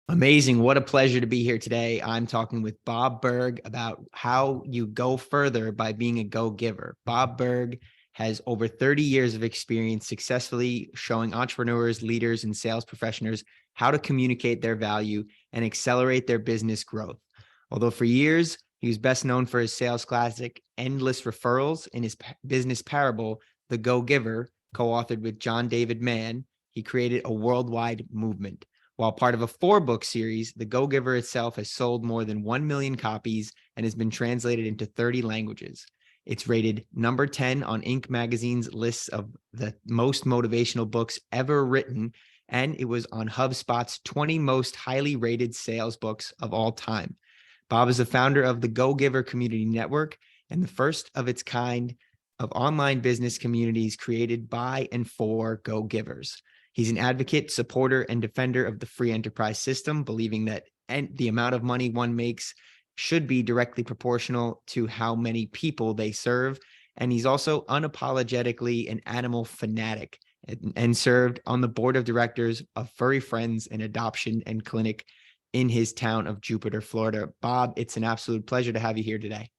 Amazing. What a pleasure to be here today. I'm talking with Bob Burg about how you go further by being a go-giver. Bob Burg has over 30 years of experience successfully showing entrepreneurs, leaders, and sales professionals how to communicate their value and accelerate their business growth. Although for years, he was best known for his sales classic, Endless Referrals, in his business parable, The Go-Giver, co-authored with John David Mann. He created a worldwide movement. While part of a 4-book series, The Go-Giver itself has sold more than 1 million copies and has been translated into 30 languages. It's rated number 10 on Inc. magazine's list of the most motivational books ever written, and it was on HubSpot's 20 most highly rated sales books of all time. Bob is the founder of the Go-Giver Community Network and the first of its kind of online business communities created by and for go-givers. He's an advocate, supporter, and defender of the free enterprise system, believing that the amount of money one makes should be directly proportional to how many people they serve. And he's also unapologetically an animal fanatic and served on the board of directors of Furry Friends and Adoption and Clinic in his town of Jupiter, Florida. Bob, it's an absolute pleasure to have you here today.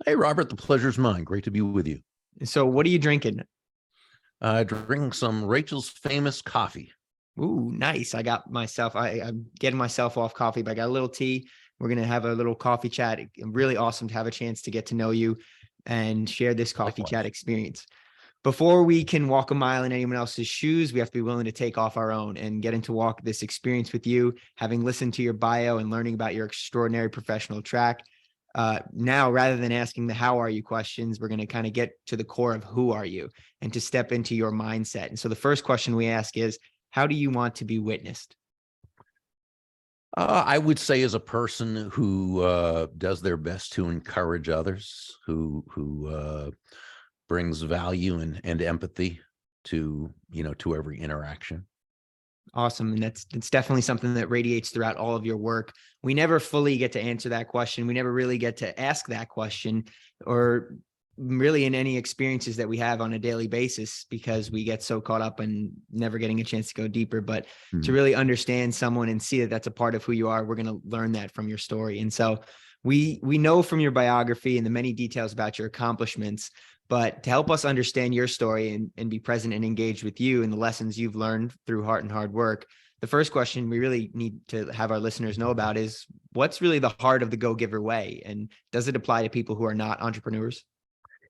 Hey, Robert, the pleasure's mine. Great to be with you. So what are you drinking? Drinking some Rachel's Famous coffee. Ooh, nice. I got myself, I'm getting myself off coffee, but I got a little tea. We're going to have a little coffee chat. Really awesome to have a chance to get to know you and share this coffee chat experience. Before we can walk a mile in anyone else's shoes, we have to be willing to take off our own and getting to walk this experience with you, having listened to your bio and learning about your extraordinary professional track. Now, rather than asking the how are you questions, we're going to kind of get to the core of who are you and to step into your mindset. And so the first question we ask is, how do you want to be witnessed? I would say as a person who does their best to encourage others, who brings value and empathy to every interaction. Awesome. And it's definitely something that radiates throughout all of your work. We never fully get to answer that question. We never really get to ask that question, or really in any experiences that we have on a daily basis, because we get so caught up in never getting a chance to go deeper. But to really understand someone and see that that's a part of who you are, we're going to learn that from your story. And so we know from your biography and the many details about your accomplishments, but to help us understand your story and be present and engaged with you and the lessons you've learned through heart and hard work, the first question we really need to have our listeners know about is, what's really the heart of the go-giver way? And does it apply to people who are not entrepreneurs?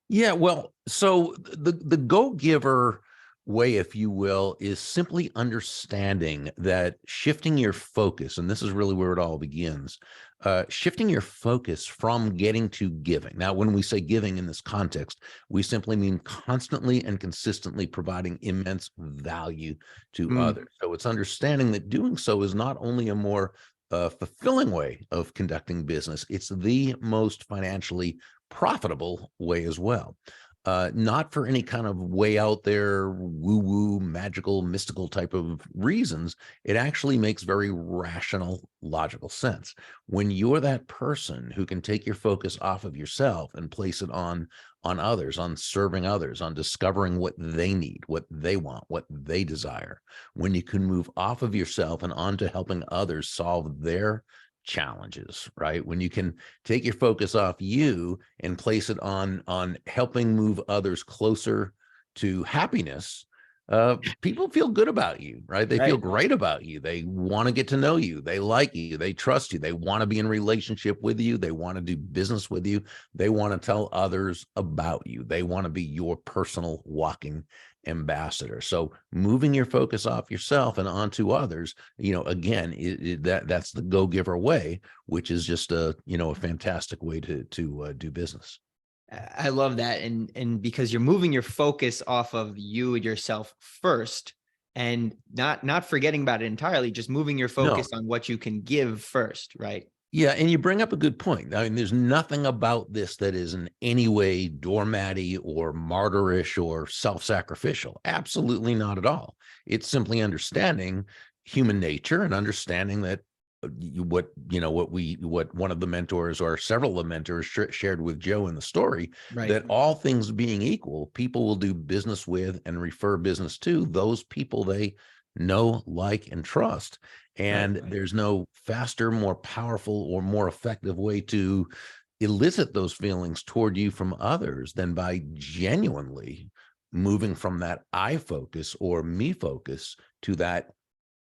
Yeah, well, so the go-giver way, if you will, is simply understanding that shifting your focus, and this is really where it all begins, shifting your focus from getting to giving. Now, when we say giving in this context, we simply mean constantly and consistently providing immense value to others. So it's understanding that doing so is not only a more fulfilling way of conducting business, it's the most financially profitable way as well. Not for any kind of way out there, woo-woo, magical, mystical type of reasons. It actually makes very rational, logical sense. When you're that person who can take your focus off of yourself and place it on others, on serving others, on discovering what they need, what they want, what they desire, when you can move off of yourself and onto helping others solve their challenges, right? When you can take your focus off you and place it on helping move others closer to happiness, people feel good about you, right? They feel great about you. They want to get to know you. They like you. They trust you. They want to be in relationship with you. They want to do business with you. They want to tell others about you. They want to be your personal walking ambassador. So moving your focus off yourself and onto others, again, that's the go-giver way, which is just a fantastic way to do business. I love that. And because you're moving your focus off of you and yourself first, and not forgetting about it entirely, just moving your focus on what you can give first, right? Yeah, and you bring up a good point. I mean, there's nothing about this that is in any way doormatty or martyrish or self-sacrificial. Absolutely not at all. It's simply understanding human nature and understanding that what one of the mentors or several of the mentors shared with Joe in the story, that all things being equal, people will do business with and refer business to those people they know, like, and trust. And Right. there's no faster, more powerful, or more effective way to elicit those feelings toward you from others than by genuinely moving from that I focus or me focus to that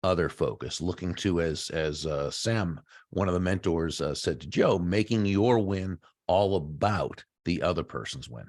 other focus, looking to, as Sam, one of the mentors, said to Joe, making your win all about the other person's win.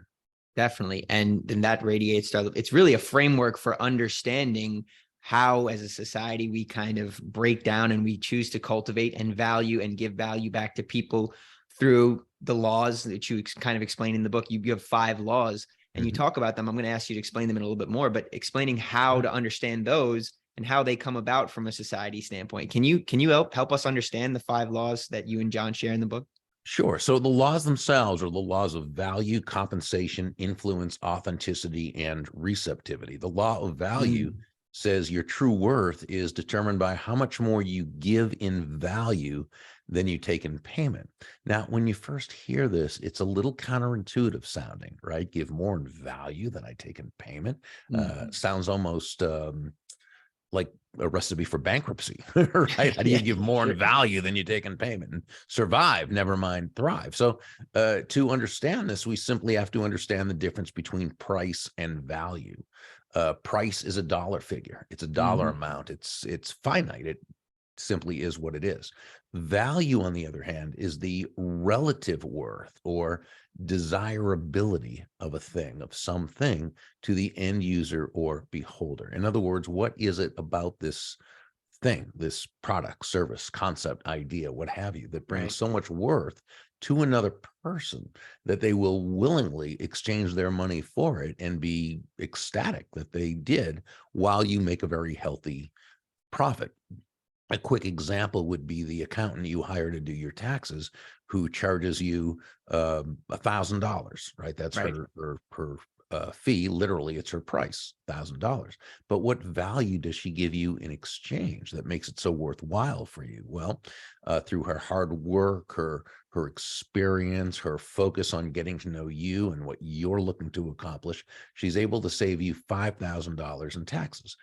Definitely. And then that radiates to, it's really a framework for understanding how, as a society, we kind of break down and we choose to cultivate and value and give value back to people through the laws that you kind of explain in the book. You have 5 laws and you Mhm. talk about them. I'm going to ask you to explain them in a little bit more, but explaining how to understand those and how they come about from a society standpoint. Can you help us understand the 5 laws that you and John share in the book? Sure. So the laws themselves are the laws of value, compensation, influence, authenticity, and receptivity. The law of value Mm, says your true worth is determined by how much more you give in value than you take in payment. Now, when you first hear this, it's a little counterintuitive sounding, right? Give more in value than I take in payment. mm. Sounds almost like a recipe for bankruptcy, right? How do you Yeah, give more in sure. value than you take in payment and survive, never mind thrive? So to understand this, we simply have to understand the difference between price and value. Price is a dollar figure. It's a dollar Mhm. amount. It's finite. It simply is what it is. Value, on the other hand, is the relative worth or desirability of a thing, of something, to the end user or beholder. In other words, what is it about this thing, this product, service, concept, idea, what have you, that brings Right. so much worth to another person that they will willingly exchange their money for it and be ecstatic that they did, while you make a very healthy profit. A quick example would be the accountant you hire to do your taxes, who charges you $1,000, right? That's Right. her fee. Literally, it's her price, $1,000. But what value does she give you in exchange that makes it so worthwhile for you? Well, through her hard work, her experience, her focus on getting to know you and what you're looking to accomplish, she's able to save you $5,000 in taxes.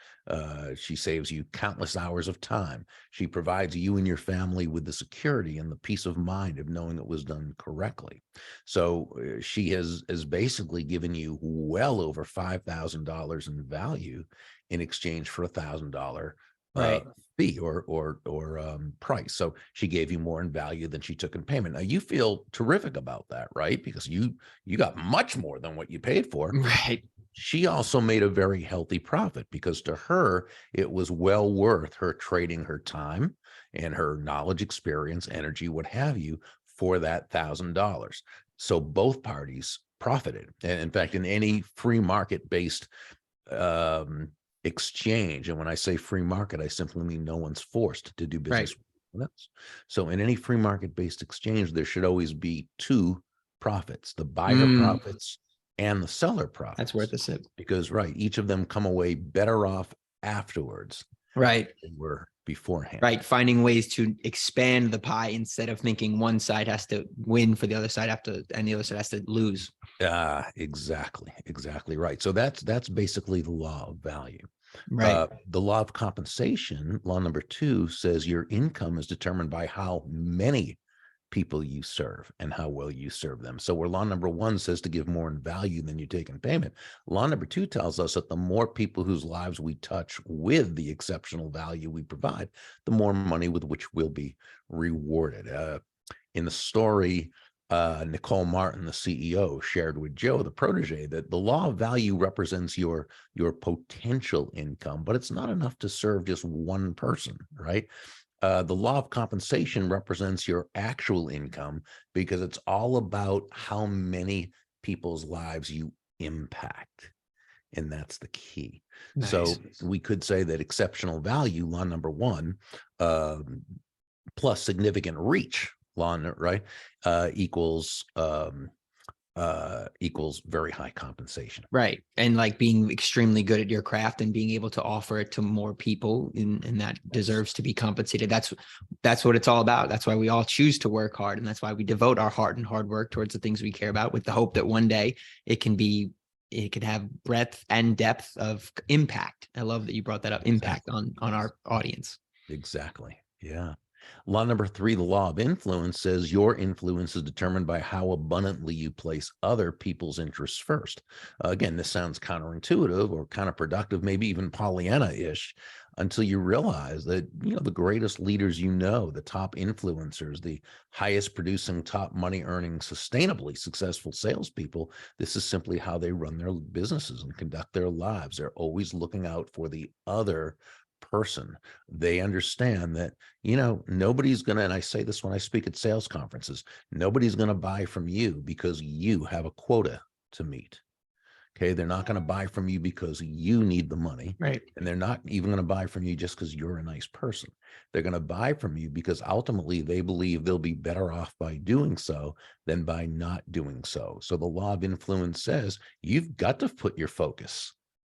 She saves you countless hours of time. She provides you and your family with the security and the peace of mind of knowing it was done correctly. So she has basically given you well over $5,000 in value in exchange for $1,000 uh, Right. fee or price. So she gave you more in value than she took in payment. Now you feel terrific about that, right? Because you got much more than what you paid for. Right. She also made a very healthy profit, because to her, it was well worth her trading her time and her knowledge, experience, energy, what have you, for that $1,000. So both parties profited. And in fact, in any free market based um, exchange, and when I say free market, I simply mean no one's forced to do Right. business with anyone else. So in any free market based exchange, there should always be two profits: the buyer Mm, profits and the seller that's profits. worth a sip. Because, right, each of them come away better off afterwards Right. than they were beforehand. Right. Finding ways to expand the pie instead of thinking one side has to win for the other side after, and the other side has to lose. Exactly right. So that's basically the law of value. Right. The law of compensation, law number 2, says your income is determined by how many people you serve and how well you serve them. So where law number 1 says to give more in value than you take in payment, law number 2 tells us that the more people whose lives we touch with the exceptional value we provide, the more money with which we'll be rewarded. In the story, Nicole Martin, the CEO, shared with Joe, the protege, that the law of value represents your potential income, but it's not enough to serve just one person, right? The law of compensation represents your actual income, because it's all about how many people's lives you impact. And that's the key. So Nice. we could say that exceptional value, law number 1, um, plus significant reach, right, equals very high compensation. Right. And like being extremely good at your craft and being able to offer it to more people, and that Yes. deserves to be compensated. That's what it's all about. That's why we all choose to work hard. And that's why we devote our heart and hard work towards the things we care about, with the hope that one day it can be it could have breadth and depth of impact. I love that you brought that up, impact on our audience. Exactly. Yeah. Law number 3, the law of influence, says your influence is determined by how abundantly you place other people's interests first. Again, this sounds counterintuitive or counterproductive, maybe even Pollyanna-ish, until you realize that, the greatest leaders, the top influencers, the highest producing, top money earning, sustainably successful salespeople, this is simply how they run their businesses and conduct their lives. They're always looking out for the other person. They understand that, nobody's going to, and I say this when I speak at sales conferences, nobody's going to buy from you because you have a quota to meet. Okay. They're not going to buy from you because you need the money. Right. And they're not even going to buy from you just because you're a nice person. They're going to buy from you because ultimately they believe they'll be better off by doing so than by not doing so. So the law of influence says you've got to put your focus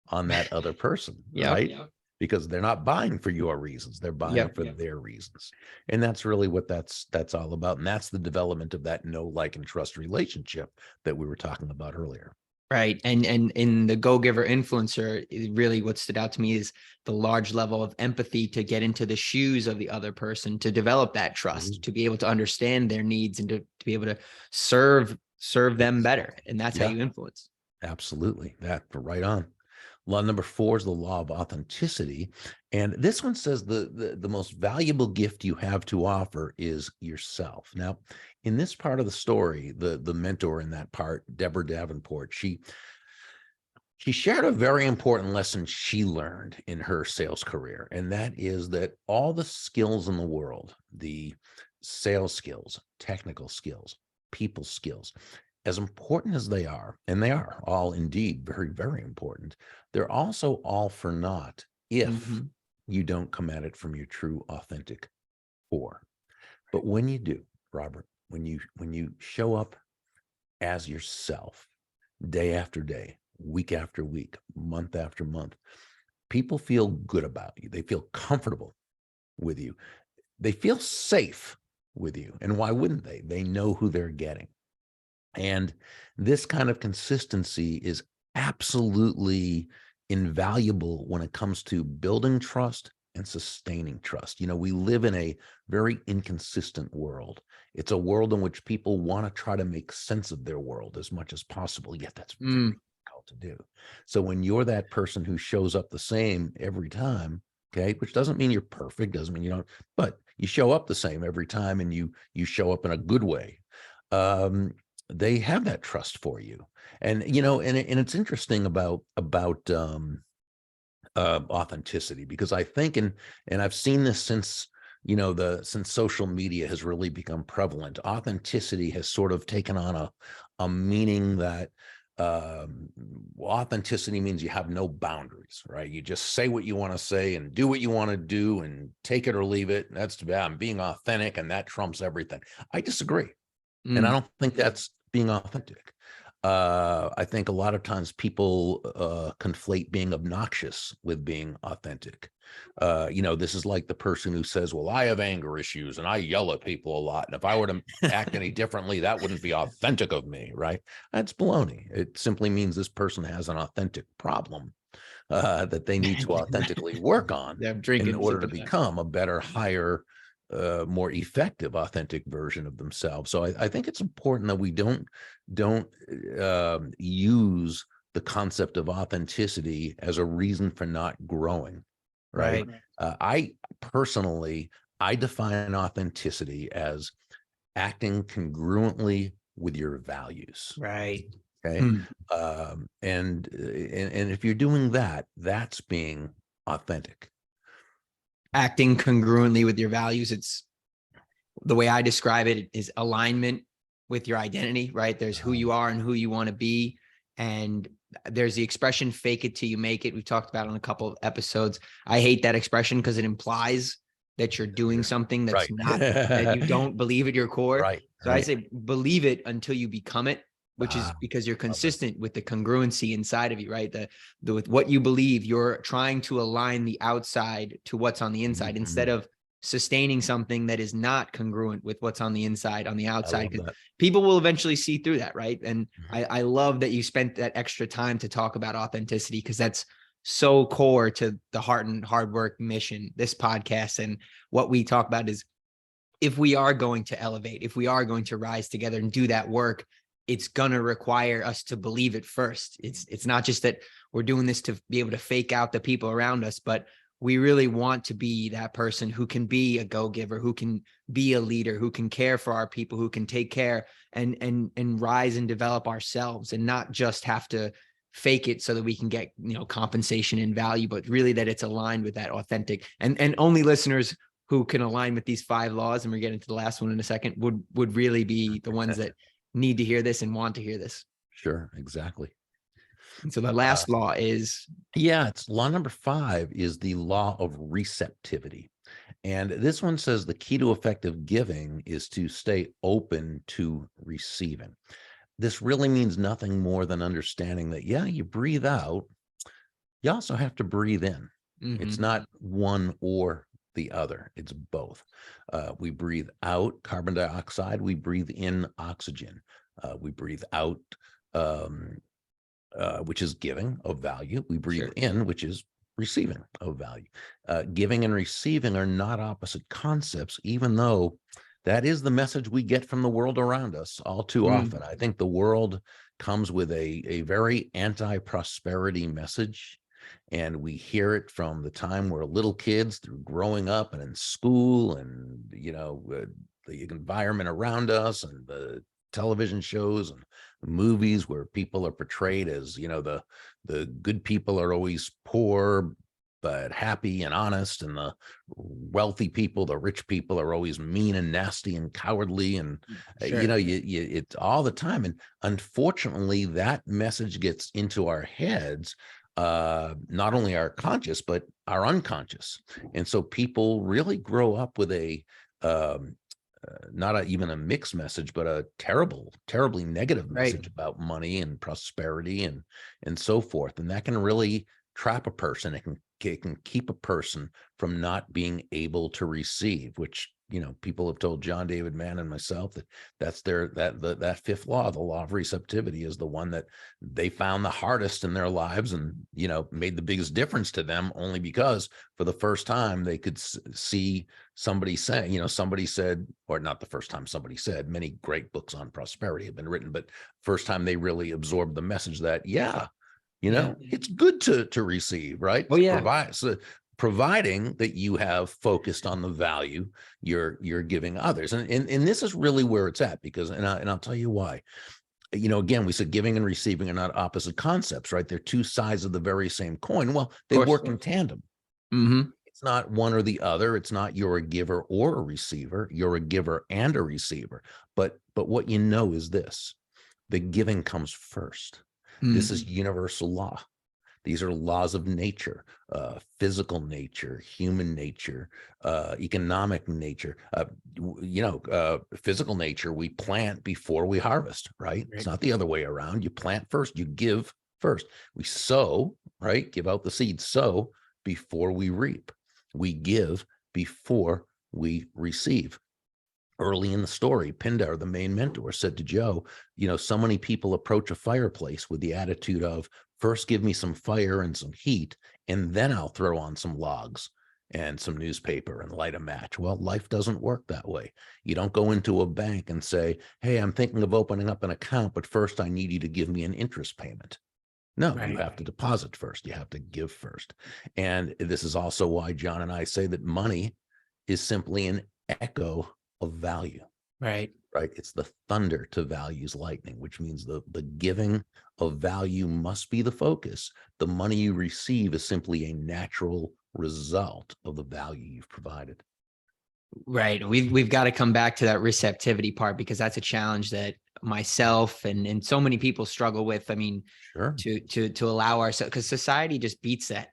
on that other person, right? Yep. Because they're not buying for your reasons. They're buying for their reasons. And that's really what that's all about. And that's the development of that know, like, and trust relationship that we were talking about earlier. Right. And in the go-giver influencer, really what stood out to me is the large level of empathy to get into the shoes of the other person, to develop that trust, to be able to understand their needs and to be able to serve them better. And that's how you influence. Absolutely. That right on. Law number 4 is the law of authenticity. And this one says the most valuable gift you have to offer is yourself. Now, in this part of the story, the mentor in that part, Deborah Davenport, she shared a very important lesson she learned in her sales career. And that is that all the skills in the world, the sales skills, technical skills, people skills, as important as they are, and they are all indeed very, very important, they're also all for naught if you don't come at it from your true, authentic core. But when you do, Robert, when you show up as yourself day after day, week after week, month after month, people feel good about you. They feel comfortable with you. They feel safe with you. And why wouldn't they? They know who they're getting. And this kind of consistency is absolutely invaluable when it comes to building trust and sustaining trust. We live in a very inconsistent world. It's a world in which people want to try to make sense of their world as much as possible, yet that's very difficult to do. So when you're that person who shows up the same every time, okay, which doesn't mean you're perfect, doesn't mean you don't, but you show up the same every time and you show up in a good way. They have that trust for you. And, and it's interesting about authenticity, because I think, and I've seen this since, since social media has really become prevalent, authenticity has sort of taken on a meaning that authenticity means you have no boundaries, right? You just say what you want to say and do what you want to do and take it or leave it. That's too bad. I'm being authentic and that trumps everything. I disagree. And I don't think that's being authentic. I think a lot of times people conflate being obnoxious with being authentic. This is like the person who says, well, I have anger issues and I yell at people a lot. And if I were to act any differently, that wouldn't be authentic of me, right? That's baloney. It simply means this person has an authentic problem that they need to authentically work on in order to become a better, higher, more effective, authentic version of themselves. So I think it's important that we don't use the concept of authenticity as a reason for not growing. Right. I personally, define authenticity as acting congruently with your values. Right. Okay. And if you're doing that, that's being authentic. Acting congruently with your values. It's the way I describe it is alignment with your identity, right? There's who you are and who you want to be. And there's the expression, fake it till you make it. We've talked about it on a couple of episodes. I hate that expression because it implies that you're doing something that's not, that you don't believe at your core. Right. So I say, believe it until you become it, which is because you're consistent with the congruency inside of you, right? With what you believe, you're trying to align the outside to what's on the inside instead of sustaining something that is not congruent with what's on the inside, on the I outside, love because that. people will eventually see through that, right? And Mhm. I love that you spent that extra time to talk about authenticity, because that's so core to the Heart and Hard Work mission, this podcast. And what we talk about is, if we are going to elevate, if we are going to rise together and do that work, it's going to require us to believe it first. It's not just that we're doing this to be able to fake out the people around us, but we really want to be that person who can be a go-giver, who can be a leader, who can care for our people, who can take care and rise and develop ourselves, and not just have to fake it so that we can get, compensation and value, but really that it's aligned with that authentic. And only listeners who can align with these 5 laws, and we're getting to the last one in a second, would really be the ones that need to hear this and want to hear this. Sure, exactly. And so the last law is, Yeah, it's law number 5 is the law of receptivity. And this one says the key to effective giving is to stay open to receiving. This really means nothing more than understanding that, yeah, you breathe out, you also have to breathe in. It's not one or the other, it's both. We breathe out carbon dioxide, we breathe in oxygen. We breathe out, which is giving of value. We breathe sure, in, which is receiving of value. Giving and receiving are not opposite concepts, even though that is the message we get from the world around us all too often. I think the world comes with a very anti-prosperity message, and we hear it from the time we're little kids through growing up and in school, and the environment around us and the television shows and movies where people are portrayed as, the good people are always poor but happy and honest, and the wealthy people, the rich people, are always mean and nasty and cowardly, and sure, it's all the time. And unfortunately, that message gets into our heads, not only our conscious but our unconscious. And so people really grow up with a not even a mixed message, but a terribly negative right. message about money and prosperity and so forth. And that can really trap a person. It can keep a person from not being able to receive, which, people have told John David Mann and myself that's that 5th law, the law of receptivity, is the one that they found the hardest in their lives, and, made the biggest difference to them, only because for the first time they could see somebody saying, somebody said, or not the first time somebody said, many great books on prosperity have been written, but first time they really absorbed the message that, yeah, Yeah. it's good to receive, right? Oh yeah. Providing that you have focused on the value you're giving others. And this is really where it's at, because, and I'll tell you why. Again, we said giving and receiving are not opposite concepts, right? They're two sides of the very same coin. Well, Of they course. work in tandem. It's not one or the other. It's not you're a giver or a receiver. You're a giver and a receiver. But what is this: the giving comes first. This is universal law. These are laws of nature, physical nature, human nature, economic nature. Physical nature, we plant before we harvest, right? It's Right. not the other way around. You plant first, you give first. We sow, right? Give out the seed, sow before we reap. We give before we receive. Early in the story, Pindar, the main mentor, said to Joe, so many people approach a fireplace with the attitude of, first give me some fire and some heat, and then I'll throw on some logs and some newspaper and light a match. Well, life doesn't work that way. You don't go into a bank and say, hey, I'm thinking of opening up an account, but first I need you to give me an interest payment. No, you Right. have to deposit first. You have to give first. And this is also why John and I say that money is simply an echo of value, Right. right? It's the thunder to value's lightning, which means the giving of value must be the focus. The money you receive is simply a natural result of the value you've provided. Right. We've got to come back to that receptivity part, because that's a challenge that myself and so many people struggle with. I mean, Sure. to allow ourselves, because society just beats the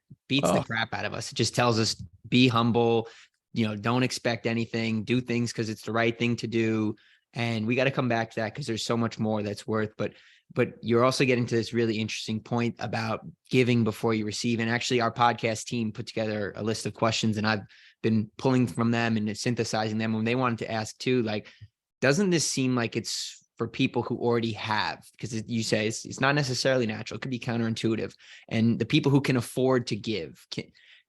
Oh, crap out of us. It just tells us, be humble, don't expect anything, do things because it's the right thing to do. And we got to come back to that, because there's so much more that's worth. But But you're also getting to this really interesting point about giving before you receive. And actually, our podcast team put together a list of questions, and I've been pulling from them and synthesizing them when they wanted to ask too, like, doesn't this seem like it's for people who already have? Because you say it's not necessarily natural. It could be counterintuitive. And the people who can afford to give,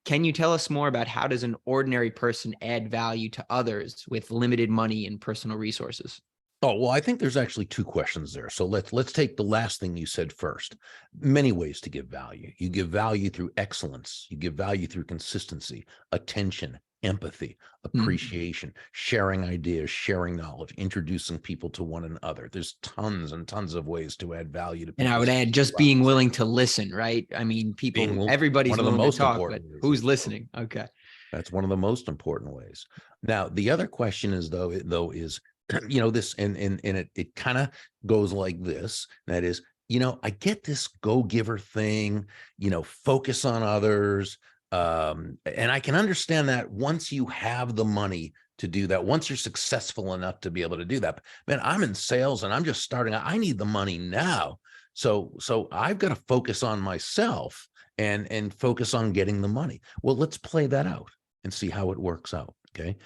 can you tell us more about how does an ordinary person add value to others with limited money and personal resources? Oh, well, I think there's actually two questions there. So let's take the last thing you said first. Many ways to give value. You give value through excellence. You give value through consistency, attention, empathy, appreciation, sharing ideas, sharing knowledge, introducing people to one another. There's tons and tons of ways to add value to people. And I would add just being willing to listen, right? I mean, everybody's willing to talk, but who's listening? Okay. That's one of the most important ways. Now, the other question is is, this, and it kind of goes like this. That is, I get this go-giver thing, focus on others. And I can understand that once you have the money to do that, once you're successful enough to be able to do that. Man, I'm in sales and I'm just starting out. I need the money now. So I've got to focus on myself and focus on getting the money. Well, let's play that out and see how it works out. Okay.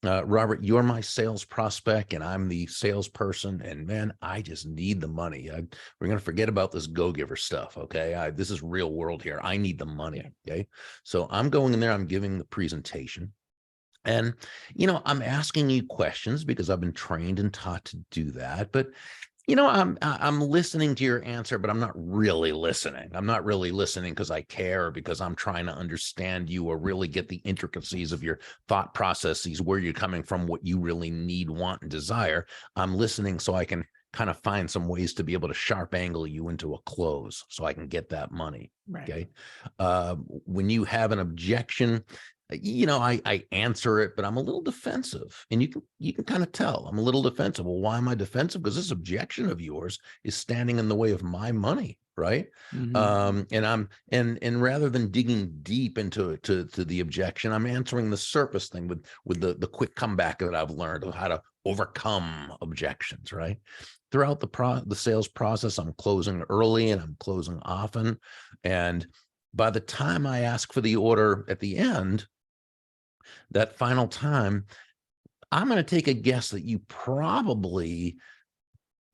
Robert, you're my sales prospect and I'm the salesperson, and man, I just need the money. We're going to forget about this go-giver stuff. Okay. This is real world here. I need the money. Okay. So I'm going in there, I'm giving the presentation, and, I'm asking you questions because I've been trained and taught to do that. But I'm listening to your answer, but I'm not really listening. I'm not really listening because I care, or because I'm trying to understand you or really get the intricacies of your thought processes, where you're coming from, what you really need, want, and desire. I'm listening so I can kind of find some ways to be able to sharp angle you into a close so I can get that money. Right. Okay. When you have an objection, I answer it, but I'm a little defensive, and you can kind of tell I'm a little defensive. Well, why am I defensive? Because this objection of yours is standing in the way of my money, right? And rather than digging deep into the objection, I'm answering the surface thing with the quick comeback that I've learned of how to overcome objections, right? Throughout the sales process, I'm closing early and I'm closing often, and by the time I ask for the order at the end, that final time, I'm going to take a guess that you probably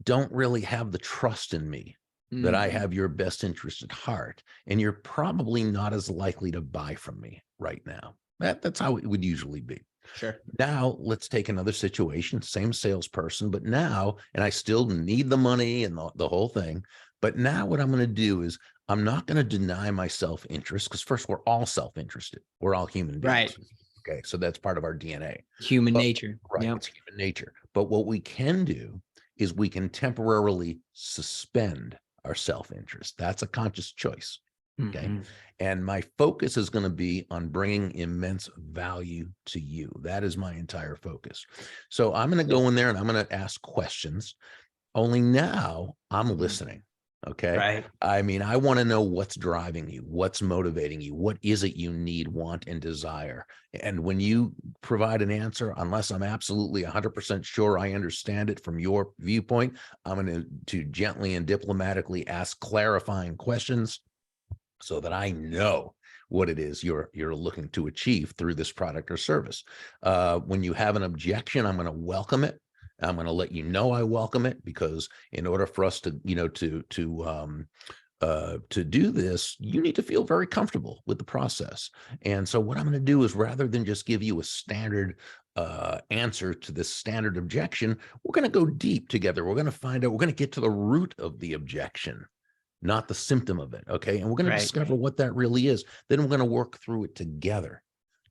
don't really have the trust in me, that I have your best interest at heart, and you're probably not as likely to buy from me right now. That's how it would usually be. Sure. Now let's take another situation, same salesperson, but now, and I still need the money and the whole thing. But now what I'm going to do is I'm not going to deny my self-interest, because first, we're all self-interested. We're all human beings. Right. Okay. So that's part of our DNA. Human nature. Right. Yep. It's human nature. But what we can do is we can temporarily suspend our self-interest. That's a conscious choice. Okay. And my focus is going to be on bringing immense value to you. That is my entire focus. So I'm going to go in there and I'm going to ask questions. Only now I'm listening. Okay. Right. I mean, I want to know what's driving you, what's motivating you, what is it you need, want, and desire. And when you provide an answer, unless I'm absolutely 100% sure I understand it from your viewpoint, I'm going to gently and diplomatically ask clarifying questions so that I know what it is you're looking to achieve through this product or service. When you have an objection, I'm going to welcome it. I'm going to let you know I welcome it, because in order for us to, to do this, you need to feel very comfortable with the process. And so what I'm going to do is, rather than just give you a standard answer to this standard objection, we're going to go deep together. We're going to find out, we're going to get to the root of the objection, not the symptom of it. Okay. And we're going to discover what that really is. Then we're going to work through it together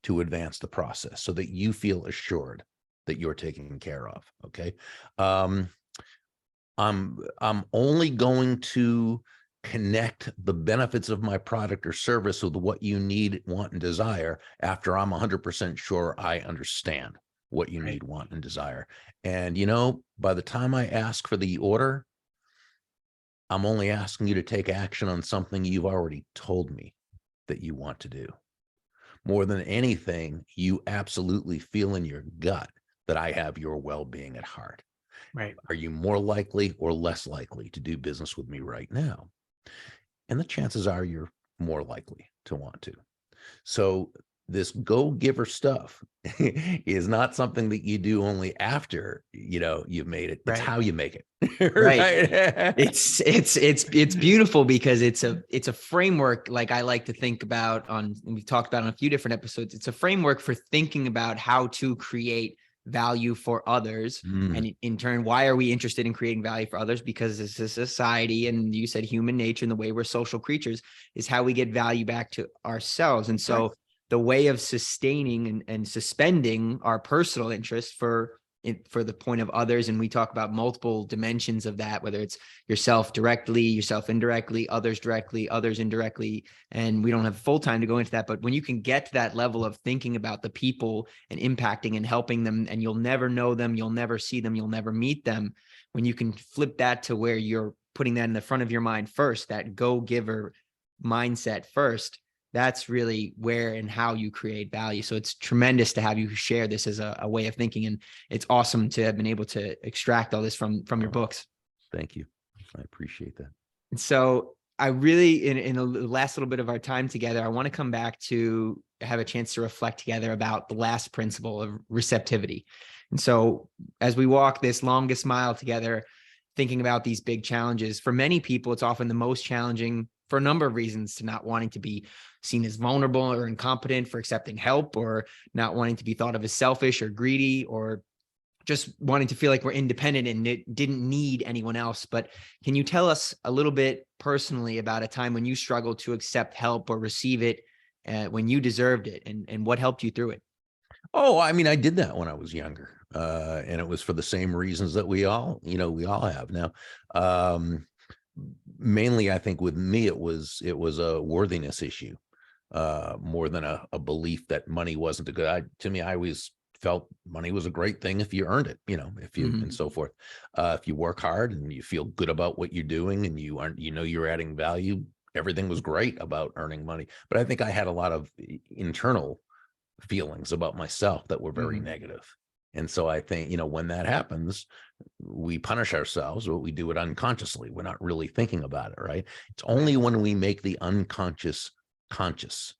to advance the process so that you feel assured that you're taken care of. Okay. I'm only going to connect the benefits of my product or service with what you need, want, and desire after I'm 100% sure I understand what you need, want, and desire. And, by the time I ask for the order, I'm only asking you to take action on something you've already told me that you want to do. More than anything, you absolutely feel in your gut that I have your well-being at heart. Right. Are you more likely or less likely to do business with me right now? And the chances are you're more likely to want to. So this go-giver stuff is not something that you do only after, you've made it. It's Right. how you make it. Right. Right. It's beautiful because it's a framework, like I like to think about and we've talked about on a few different episodes. It's a framework for thinking about how to create value for others. Mm, And in turn, why are we interested in creating value for others? Because it's a society, and you said human nature and the way we're social creatures is how we get value back to ourselves. And right. so the way of sustaining and suspending our personal interests for the point of others, and we talk about multiple dimensions of that, whether it's yourself directly, yourself indirectly, others directly, others indirectly, and we don't have full time to go into that. But when you can get to that level of thinking about the people and impacting and helping them, and you'll never know them, you'll never see them, you'll never meet them, when you can flip that to where you're putting that in the front of your mind first, that go-giver mindset first, that's really where and how you create value. So it's tremendous to have you share this as a way of thinking. And it's awesome to have been able to extract all this from your books. Thank you. I appreciate that. And so I really, in the last little bit of our time together, I want to come back to have a chance to reflect together about the last principle of receptivity. And so as we walk this longest mile together, thinking about these big challenges, for many people, it's often the most challenging for a number of reasons, to not wanting to be seen as vulnerable or incompetent for accepting help, or not wanting to be thought of as selfish or greedy, or just wanting to feel like we're independent and it didn't need anyone else. But can you tell us a little bit personally about a time when you struggled to accept help or receive it when you deserved it, and what helped you through it? Oh, I mean, I did that when I was younger. And it was for the same reasons that we all have now. Mainly, I think with me, it was a worthiness issue, more than a belief that money wasn't a good. To me, I always felt money was a great thing if you earned it, if you and so forth. If you work hard and you feel good about what you're doing and you're adding value, everything was great about earning money. But I think I had a lot of internal feelings about myself that were very negative. And so I think, when that happens, we punish ourselves, but we do it unconsciously. We're not really thinking about it, right? It's only when we make the unconscious conscious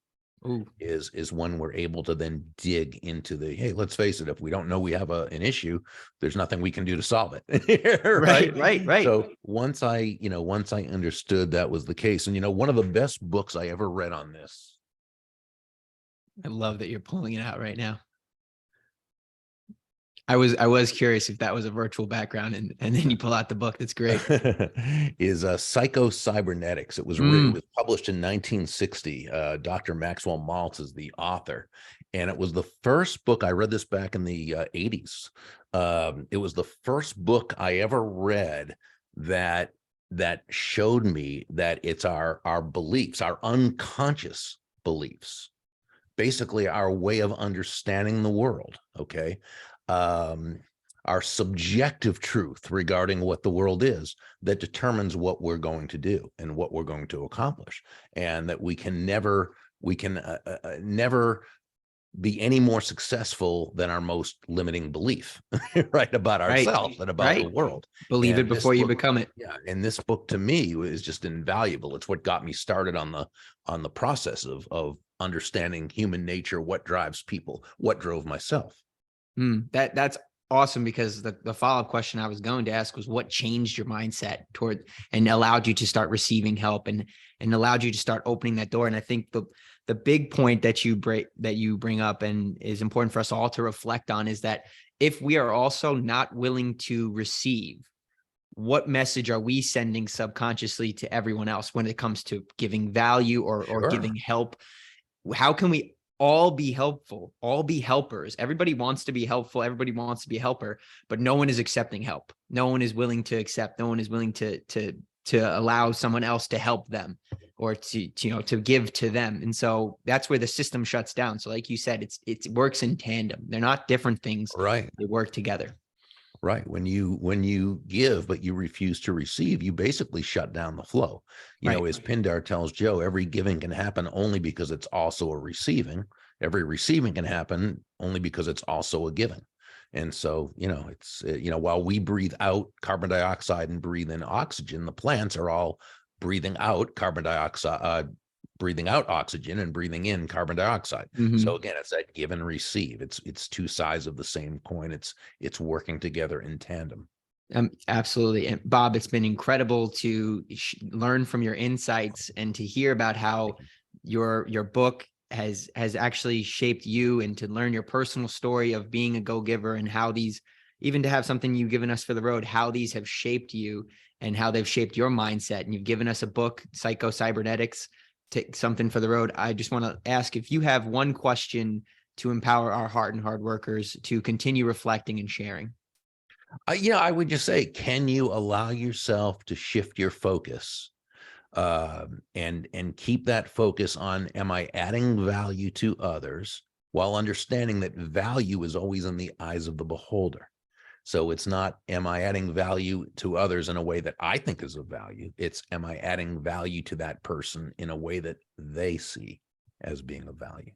Ooh. is when we're able to then dig into hey, let's face it, if we don't know we have an issue, there's nothing we can do to solve it. Right. So once I understood that was the case, and one of the best books I ever read on this. I love that you're pulling it out right now. I was curious if that was a virtual background, and then you pull out the book. That's great. Is Psycho-Cybernetics. It was published in 1960. Dr. Maxwell Maltz is the author, and it was the first book. I read this back in the 80s. It was the first book I ever read that showed me that it's our beliefs, our unconscious beliefs, basically our way of understanding the world. Okay. Our subjective truth regarding what the world is that determines what we're going to do and what we're going to accomplish, and that we can never be any more successful than our most limiting belief, right, about ourselves and about the world. Believe it before you become it. Yeah, and this book to me was just invaluable. It's what got me started on the process of understanding human nature, what drives people, what drove myself. That's awesome, because the follow-up question I was going to ask was what changed your mindset toward and allowed you to start receiving help and allowed you to start opening that door. And I think the big point that you bring up and is important for us all to reflect on is that if we are also not willing to receive, what message are we sending subconsciously to everyone else when it comes to giving value or giving help? How can we all be helpful, all be helpers? Everybody wants to be helpful. Everybody wants to be a helper, but no one is accepting help. No one is willing to accept. No one is willing to allow someone else to help them or to give to them. And so that's where the system shuts down. So like you said, it works in tandem. They're not different things. Right. They work together. Right. When you give, but you refuse to receive, you basically shut down the flow. As Pindar tells Joe, every giving can happen only because it's also a receiving. Every receiving can happen only because it's also a giving. And so, it's, while we breathe out carbon dioxide and breathe in oxygen, the plants are all breathing out carbon dioxide, breathing out oxygen and breathing in carbon dioxide. So Mhm. again, it's that give and receive. It's two sides of the same coin. It's working together in tandem. Absolutely. And Bob, it's been incredible to learn from your insights and to hear about how your book has actually shaped you, and to learn your personal story of being a go-giver, and how these, even to have something you've given us for the road, how these have shaped you and how they've shaped your mindset. And you've given us a book, Psycho Cybernetics, take something for the road. I just want to ask if you have one question to empower our heart and hard workers to continue reflecting and sharing. I would just say, can you allow yourself to shift your focus, and keep that focus on, am I adding value to others, while understanding that value is always in the eyes of the beholder. So it's not, am I adding value to others in a way that I think is of value? It's, am I adding value to that person in a way that they see as being of value?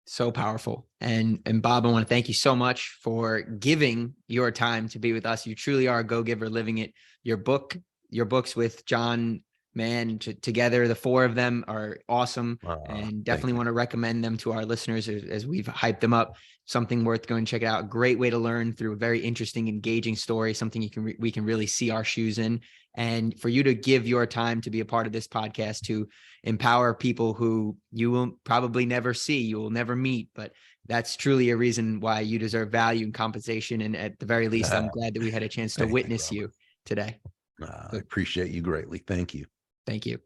So powerful. And Bob, I want to thank you so much for giving your time to be with us. You truly are a go-giver living it. Your books with John Mann together, the four of them are awesome, and Thank definitely you. want to recommend them to our listeners as we've hyped them up. Something worth going to check it out. Great way to learn through a very interesting, engaging story, something we can really see our shoes in. And for you to give your time to be a part of this podcast, to empower people who you will probably never see, you will never meet, but that's truly a reason why you deserve value and compensation. And at the very least, I'm glad that we had a chance to Thank you, witness Robert. you today. I So appreciate you greatly. Thank you. thank you.